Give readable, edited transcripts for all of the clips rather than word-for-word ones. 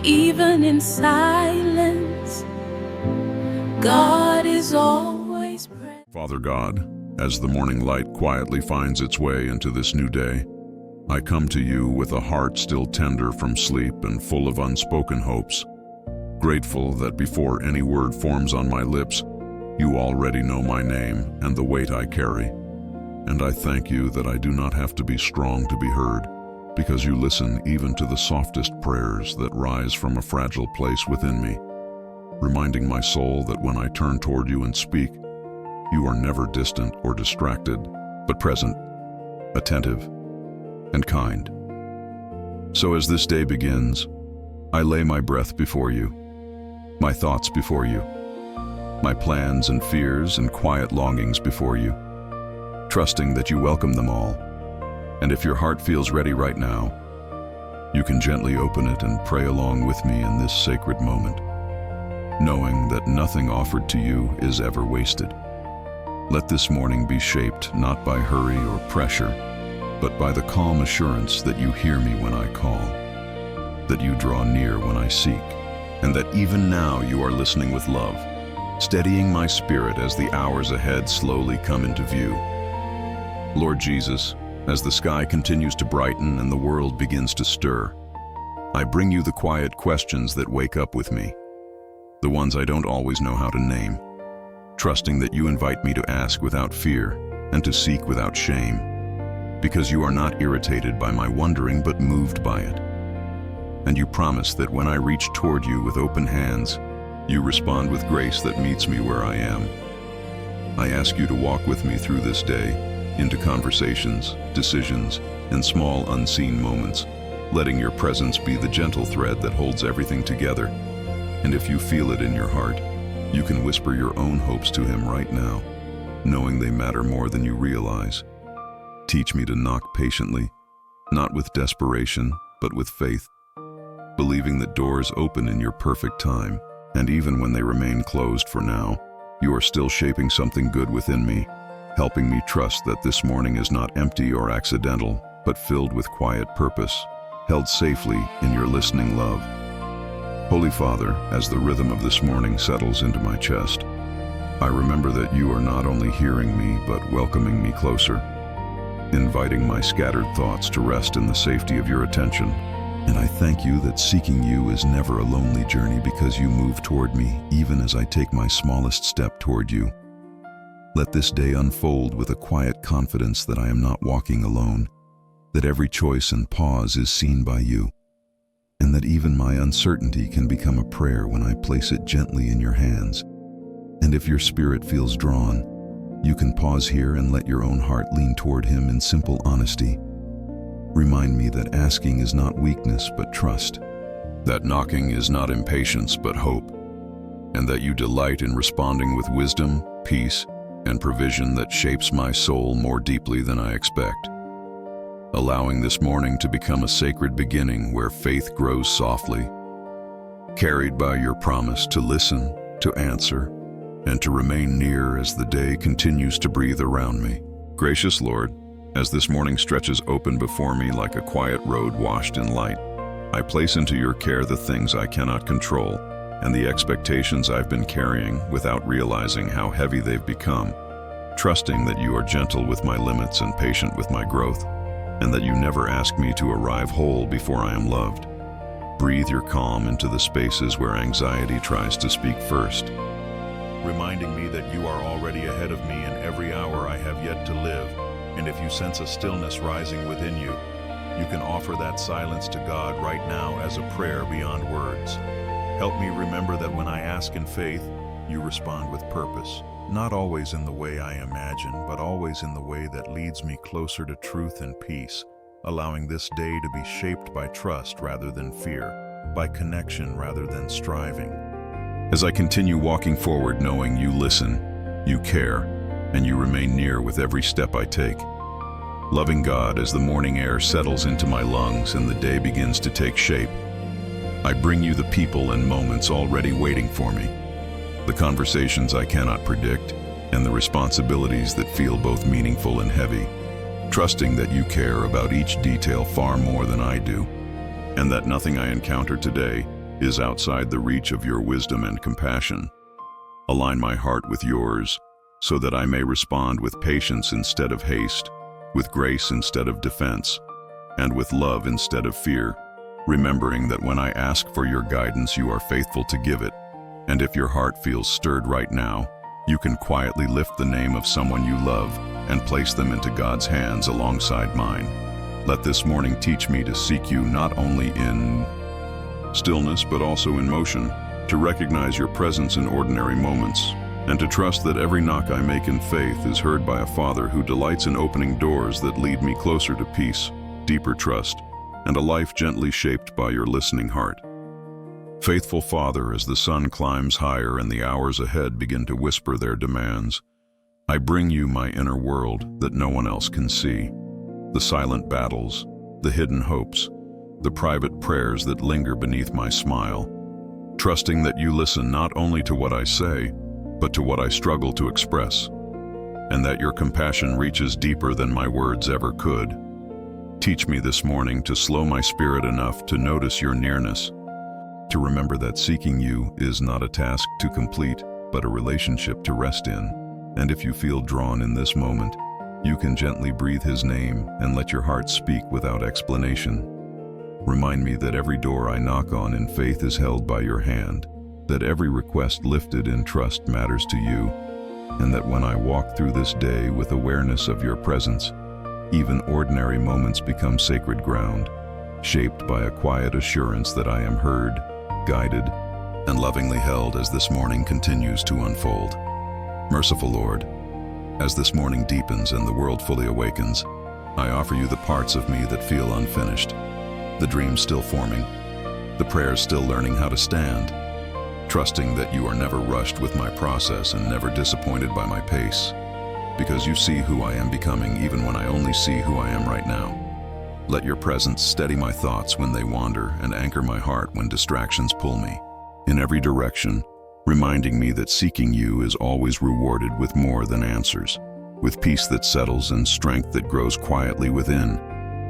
Even in silence, God is always present. Father God, as the morning light quietly finds its way into this new day, I come to you with a heart still tender from sleep and full of unspoken hopes, grateful that before any word forms on my lips, you already know my name and the weight I carry. And I thank you that I do not have to be strong to be heard, because you listen even to the softest prayers that rise from a fragile place within me, reminding my soul that when I turn toward you and speak, you are never distant or distracted, but present, attentive, and kind. So as this day begins, I lay my breath before you, my thoughts before you, my plans and fears and quiet longings before you, trusting that you welcome them all. And if your heart feels ready right now, you can gently open it and pray along with me in this sacred moment, knowing that nothing offered to you is ever wasted. Let this morning be shaped not by hurry or pressure, but by the calm assurance that you hear me when I call, that you draw near when I seek, and that even now you are listening with love, steadying my spirit as the hours ahead slowly come into view. Lord Jesus, as the sky continues to brighten and the world begins to stir, I bring you the quiet questions that wake up with me, the ones I don't always know how to name, trusting that you invite me to ask without fear and to seek without shame, because you are not irritated by my wondering but moved by it. And you promise that when I reach toward you with open hands, you respond with grace that meets me where I am. I ask you to walk with me through this day, into conversations, decisions, and small unseen moments, letting your presence be the gentle thread that holds everything together. And if you feel it in your heart, you can whisper your own hopes to him right now, knowing they matter more than you realize. Teach me to knock patiently, not with desperation, but with faith, believing that doors open in your perfect time, and even when they remain closed for now, you are still shaping something good within me, helping me trust that this morning is not empty or accidental, but filled with quiet purpose, held safely in your listening love. Holy Father, as the rhythm of this morning settles into my chest, I remember that you are not only hearing me, but welcoming me closer, inviting my scattered thoughts to rest in the safety of your attention. And I thank you that seeking you is never a lonely journey, because you move toward me even as I take my smallest step toward you. Let this day unfold with a quiet confidence that I am not walking alone, that every choice and pause is seen by you, and that even my uncertainty can become a prayer when I place it gently in your hands. And if your spirit feels drawn, you can pause here and let your own heart lean toward him in simple honesty. Remind me that asking is not weakness but trust, that knocking is not impatience but hope, and that you delight in responding with wisdom, peace, and provision that shapes my soul more deeply than I expect. Allowing this morning to become a sacred beginning where faith grows softly, carried by your promise to listen, to answer, and to remain near as the day continues to breathe around me. Gracious Lord, as this morning stretches open before me like a quiet road washed in light, I place into your care the things I cannot control and the expectations I've been carrying without realizing how heavy they've become, trusting that you are gentle with my limits and patient with my growth, and that you never ask me to arrive whole before I am loved. Breathe your calm into the spaces where anxiety tries to speak first, reminding me that you are already ahead of me in every hour I have yet to live. And if you sense a stillness rising within you, you can offer that silence to God right now as a prayer beyond words. Help me remember that when I ask in faith, you respond with purpose, not always in the way I imagine, but always in the way that leads me closer to truth and peace, allowing this day to be shaped by trust rather than fear, by connection rather than striving. As I continue walking forward, knowing you listen, you care, and you remain near with every step I take. Loving God, as the morning air settles into my lungs and the day begins to take shape, I bring you the people and moments already waiting for me, the conversations I cannot predict, and the responsibilities that feel both meaningful and heavy, trusting that you care about each detail far more than I do, and that nothing I encounter today is outside the reach of your wisdom and compassion. Align my heart with yours, so that I may respond with patience instead of haste, with grace instead of defense, and with love instead of fear, remembering that when I ask for your guidance, you are faithful to give it. And if your heart feels stirred right now, you can quietly lift the name of someone you love and place them into God's hands alongside mine. Let this morning teach me to seek you not only in stillness but also in motion, to recognize your presence in ordinary moments, and to trust that every knock I make in faith is heard by a Father who delights in opening doors that lead me closer to peace, deeper trust, and a life gently shaped by your listening heart. Faithful Father, as the sun climbs higher and the hours ahead begin to whisper their demands, I bring you my inner world that no one else can see. The silent battles, the hidden hopes, the private prayers that linger beneath my smile, trusting that you listen not only to what I say, but to what I struggle to express, and that your compassion reaches deeper than my words ever could. Teach me this morning to slow my spirit enough to notice your nearness, to remember that seeking you is not a task to complete, but a relationship to rest in. And if you feel drawn in this moment, you can gently breathe his name and let your heart speak without explanation. Remind me that every door I knock on in faith is held by your hand, that every request lifted in trust matters to you, and that when I walk through this day with awareness of your presence, even ordinary moments become sacred ground, shaped by a quiet assurance that I am heard, guided, and lovingly held as this morning continues to unfold. Merciful Lord, as this morning deepens and the world fully awakens, I offer you the parts of me that feel unfinished, the dreams still forming, the prayers still learning how to stand, trusting that you are never rushed with my process and never disappointed by my pace, because you see who I am becoming even when I only see who I am right now. Let your presence steady my thoughts when they wander and anchor my heart when distractions pull me in every direction, reminding me that seeking you is always rewarded with more than answers, with peace that settles and strength that grows quietly within.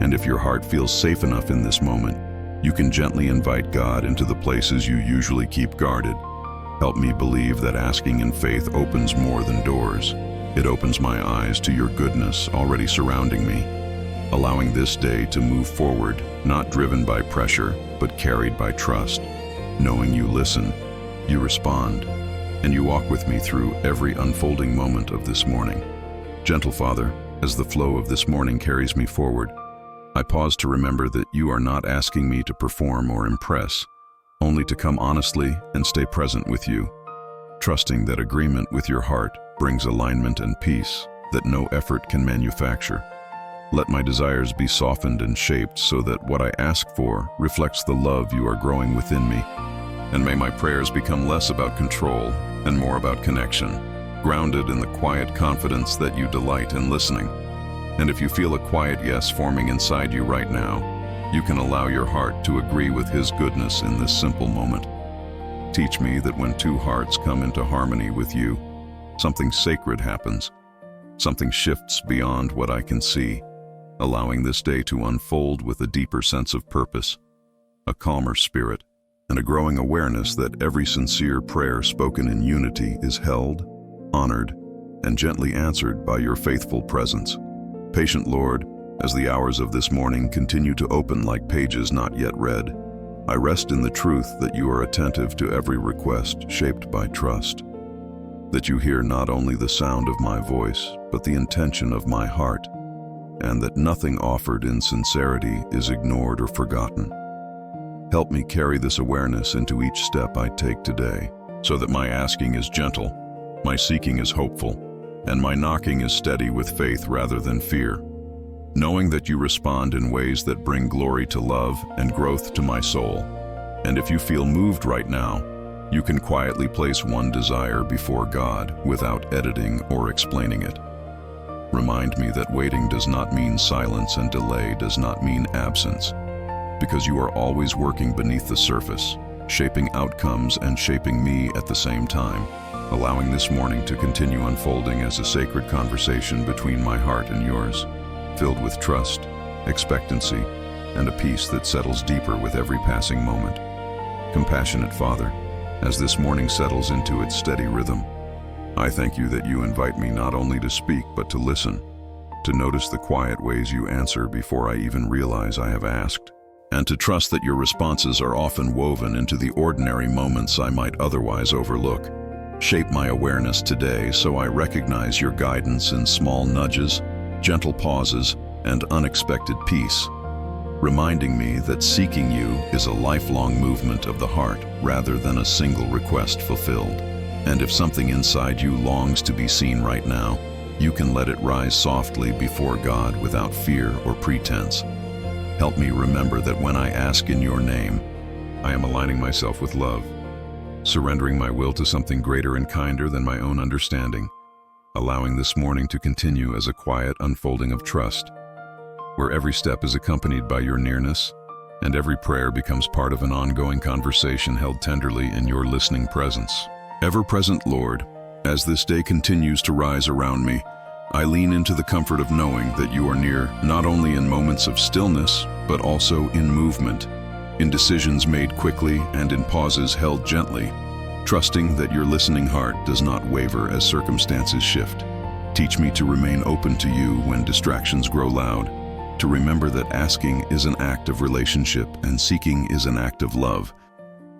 And if your heart feels safe enough in this moment, you can gently invite God into the places you usually keep guarded. Help me believe that asking in faith opens more than doors. It opens my eyes to your goodness already surrounding me, allowing this day to move forward, not driven by pressure, but carried by trust, knowing you listen, you respond, and you walk with me through every unfolding moment of this morning. Gentle Father, as the flow of this morning carries me forward, I pause to remember that you are not asking me to perform or impress, only to come honestly and stay present with you, trusting that agreement with your heart brings alignment and peace that no effort can manufacture. Let my desires be softened and shaped so that what I ask for reflects the love you are growing within me. And may my prayers become less about control and more about connection, grounded in the quiet confidence that you delight in listening. And if you feel a quiet yes forming inside you right now, you can allow your heart to agree with his goodness in this simple moment. Teach me that when two hearts come into harmony with you, something sacred happens. Something shifts beyond what I can see, allowing this day to unfold with a deeper sense of purpose, a calmer spirit, and a growing awareness that every sincere prayer spoken in unity is held, honored, and gently answered by your faithful presence. Patient Lord, as the hours of this morning continue to open like pages not yet read, I rest in the truth that you are attentive to every request shaped by trust, that you hear not only the sound of my voice, but the intention of my heart, and that nothing offered in sincerity is ignored or forgotten. Help me carry this awareness into each step I take today, so that my asking is gentle, my seeking is hopeful, and my knocking is steady with faith rather than fear, knowing that you respond in ways that bring glory to love and growth to my soul. And if you feel moved right now, you can quietly place one desire before God without editing or explaining it. Remind me that waiting does not mean silence and delay does not mean absence, because you are always working beneath the surface, shaping outcomes and shaping me at the same time, allowing this morning to continue unfolding as a sacred conversation between my heart and yours, filled with trust, expectancy, and a peace that settles deeper with every passing moment. Compassionate Father, as this morning settles into its steady rhythm, I thank you that you invite me not only to speak but to listen, to notice the quiet ways you answer before I even realize I have asked, and to trust that your responses are often woven into the ordinary moments I might otherwise overlook. Shape my awareness today so I recognize your guidance in small nudges, gentle pauses, and unexpected peace, reminding me that seeking you is a lifelong movement of the heart rather than a single request fulfilled. And if something inside you longs to be seen right now, you can let it rise softly before God without fear or pretense. Help me remember that when I ask in your name, I am aligning myself with love, surrendering my will to something greater and kinder than my own understanding, allowing this morning to continue as a quiet unfolding of trust, where every step is accompanied by your nearness, and every prayer becomes part of an ongoing conversation held tenderly in your listening presence. Ever-present Lord, as this day continues to rise around me, I lean into the comfort of knowing that you are near not only in moments of stillness, but also in movement, in decisions made quickly and in pauses held gently, trusting that your listening heart does not waver as circumstances shift. Teach me to remain open to you when distractions grow loud, to remember that asking is an act of relationship and seeking is an act of love,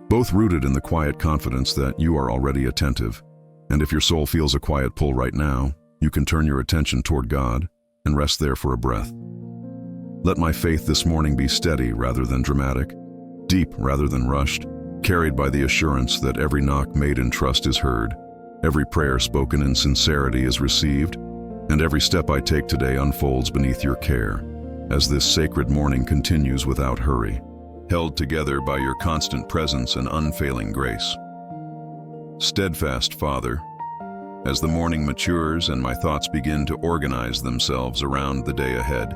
both rooted in the quiet confidence that you are already attentive. And if your soul feels a quiet pull right now, you can turn your attention toward God and rest there for a breath. Let my faith this morning be steady rather than dramatic, deep rather than rushed, carried by the assurance that every knock made in trust is heard, every prayer spoken in sincerity is received, and every step I take today unfolds beneath your care, as this sacred morning continues without hurry, held together by your constant presence and unfailing grace. Steadfast Father, as the morning matures and my thoughts begin to organize themselves around the day ahead,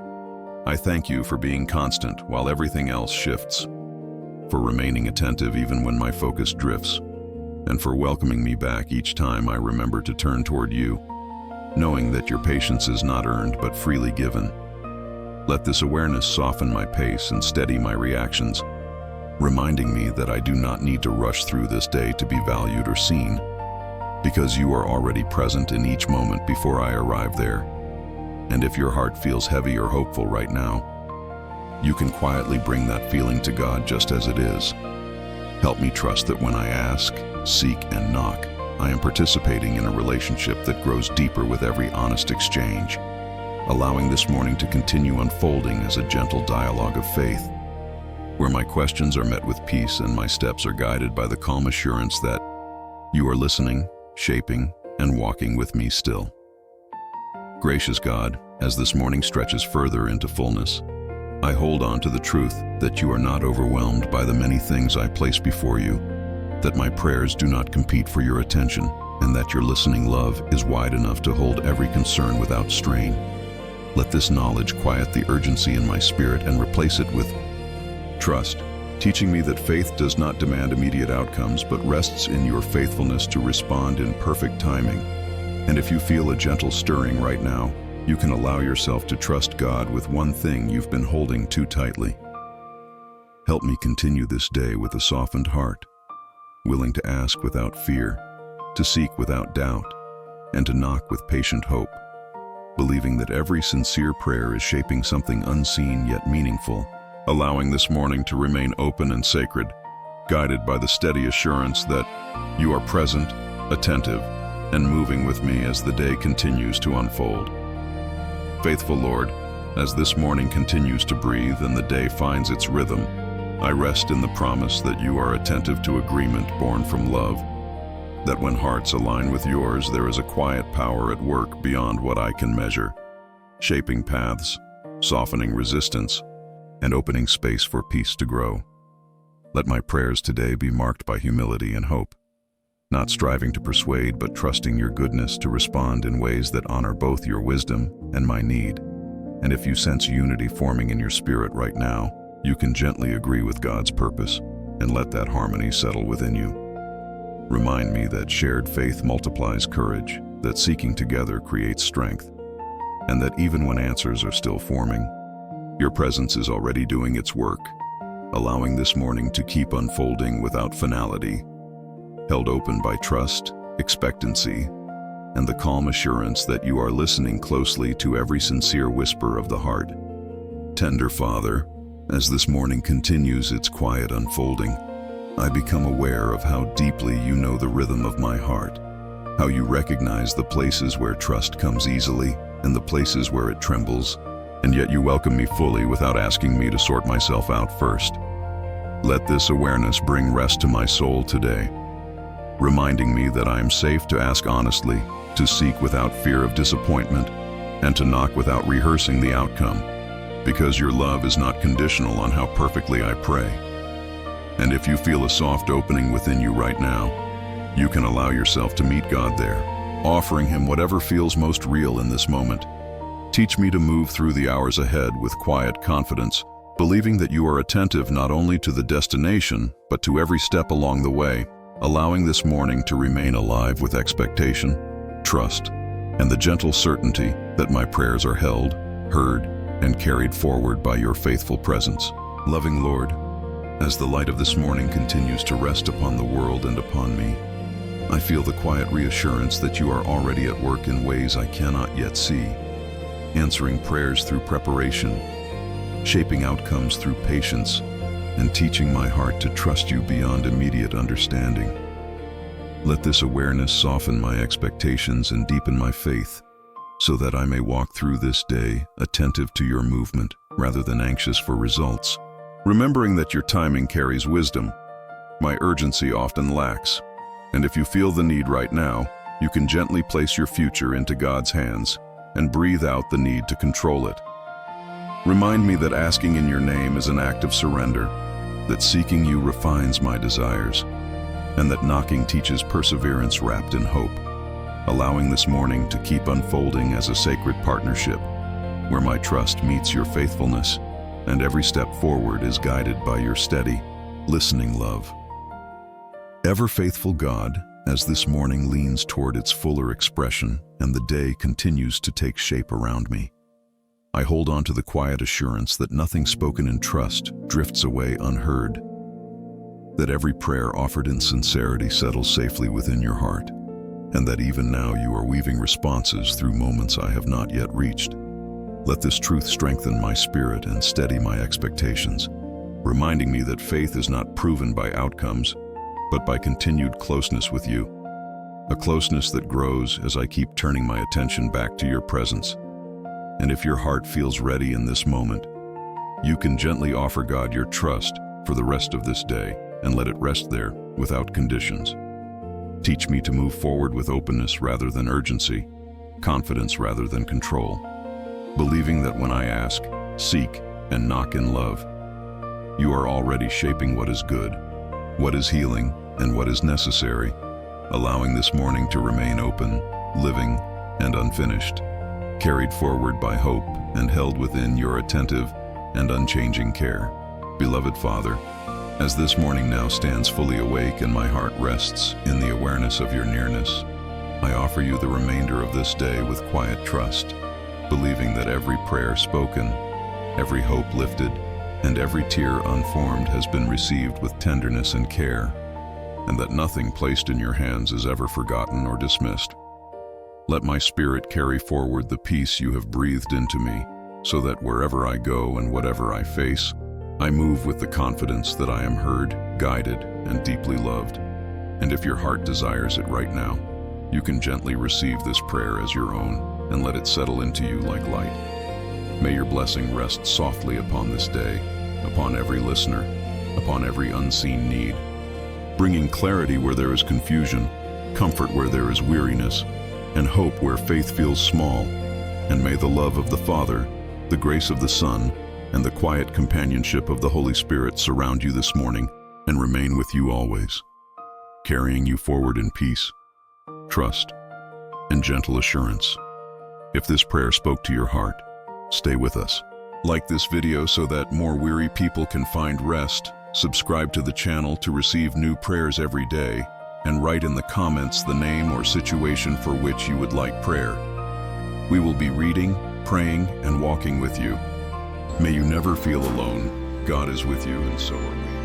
I thank you for being constant while everything else shifts, for remaining attentive even when my focus drifts, and for welcoming me back each time I remember to turn toward you, knowing that your patience is not earned but freely given. Let this awareness soften my pace and steady my reactions, reminding me that I do not need to rush through this day to be valued or seen, because you are already present in each moment before I arrive there. And if your heart feels heavy or hopeful right now, you can quietly bring that feeling to God just as it is. Help me trust that when I ask, seek, and knock, I am participating in a relationship that grows deeper with every honest exchange, allowing this morning to continue unfolding as a gentle dialogue of faith, where my questions are met with peace and my steps are guided by the calm assurance that you are listening, shaping, and walking with me still. Gracious God, as this morning stretches further into fullness, I hold on to the truth that you are not overwhelmed by the many things I place before you, that my prayers do not compete for your attention, and that your listening love is wide enough to hold every concern without strain. Let this knowledge quiet the urgency in my spirit and replace it with trust, teaching me that faith does not demand immediate outcomes but rests in your faithfulness to respond in perfect timing. And if you feel a gentle stirring right now, you can allow yourself to trust God with one thing you've been holding too tightly. Help me continue this day with a softened heart, willing to ask without fear, to seek without doubt, and to knock with patient hope, believing that every sincere prayer is shaping something unseen yet meaningful, allowing this morning to remain open and sacred, guided by the steady assurance that you are present, attentive, and moving with me as the day continues to unfold. Faithful Lord, as this morning continues to breathe and the day finds its rhythm, I rest in the promise that you are attentive to agreement born from love, that when hearts align with yours, there is a quiet power at work beyond what I can measure, shaping paths, softening resistance, and opening space for peace to grow. Let my prayers today be marked by humility and hope, not striving to persuade but trusting your goodness to respond in ways that honor both your wisdom and my need. And if you sense unity forming in your spirit right now, you can gently agree with God's purpose and let that harmony settle within you. Remind me that shared faith multiplies courage, that seeking together creates strength, and that even when answers are still forming, your presence is already doing its work, allowing this morning to keep unfolding without finality, held open by trust, expectancy, and the calm assurance that you are listening closely to every sincere whisper of the heart. Tender Father, as this morning continues its quiet unfolding, I become aware of how deeply you know the rhythm of my heart, how you recognize the places where trust comes easily and the places where it trembles, and yet you welcome me fully without asking me to sort myself out first. Let this awareness bring rest to my soul today, reminding me that I am safe to ask honestly, to seek without fear of disappointment, and to knock without rehearsing the outcome, because your love is not conditional on how perfectly I pray. And if you feel a soft opening within you right now, you can allow yourself to meet God there, offering Him whatever feels most real in this moment. Teach me to move through the hours ahead with quiet confidence, believing that you are attentive not only to the destination, but to every step along the way, allowing this morning to remain alive with expectation, trust, and the gentle certainty that my prayers are held, heard, and carried forward by your faithful presence. Loving Lord, as the light of this morning continues to rest upon the world and upon me, I feel the quiet reassurance that you are already at work in ways I cannot yet see, answering prayers through preparation, shaping outcomes through patience, and teaching my heart to trust you beyond immediate understanding. Let this awareness soften my expectations and deepen my faith, so that I may walk through this day attentive to your movement rather than anxious for results. Remembering that your timing carries wisdom, my urgency often lacks, and if you feel the need right now, you can gently place your future into God's hands and breathe out the need to control it. Remind me that asking in your name is an act of surrender, that seeking you refines my desires, and that knocking teaches perseverance wrapped in hope, allowing this morning to keep unfolding as a sacred partnership, where my trust meets your faithfulness, and every step forward is guided by your steady, listening love. Ever faithful God, as this morning leans toward its fuller expression and the day continues to take shape around me, I hold on to the quiet assurance that nothing spoken in trust drifts away unheard, that every prayer offered in sincerity settles safely within your heart, and that even now you are weaving responses through moments I have not yet reached. Let this truth strengthen my spirit and steady my expectations, reminding me that faith is not proven by outcomes, but by continued closeness with you, a closeness that grows as I keep turning my attention back to your presence. And if your heart feels ready in this moment, you can gently offer God your trust for the rest of this day and let it rest there without conditions. Teach me to move forward with openness rather than urgency, confidence rather than control, believing that when I ask, seek, and knock in love, you are already shaping what is good, what is healing, and what is necessary, allowing this morning to remain open, living, and unfinished, carried forward by hope and held within your attentive and unchanging care. Beloved Father, as this morning now stands fully awake and my heart rests in the awareness of your nearness, I offer you the remainder of this day with quiet trust, believing that every prayer spoken, every hope lifted, and every tear unformed has been received with tenderness and care, and that nothing placed in your hands is ever forgotten or dismissed. Let my spirit carry forward the peace you have breathed into me, so that wherever I go and whatever I face, I move with the confidence that I am heard, guided, and deeply loved. And if your heart desires it right now, you can gently receive this prayer as your own and let it settle into you like light. May your blessing rest softly upon this day, upon every listener, upon every unseen need, bringing clarity where there is confusion, comfort where there is weariness, and hope where faith feels small. And may the love of the Father, the grace of the Son, and the quiet companionship of the Holy Spirit surround you this morning and remain with you always, carrying you forward in peace, trust, and gentle assurance. If this prayer spoke to your heart, stay with us. Like this video so that more weary people can find rest, subscribe to the channel to receive new prayers every day, and write in the comments the name or situation for which you would like prayer. We will be reading, praying, and walking with you. May you never feel alone. God is with you, and so are we.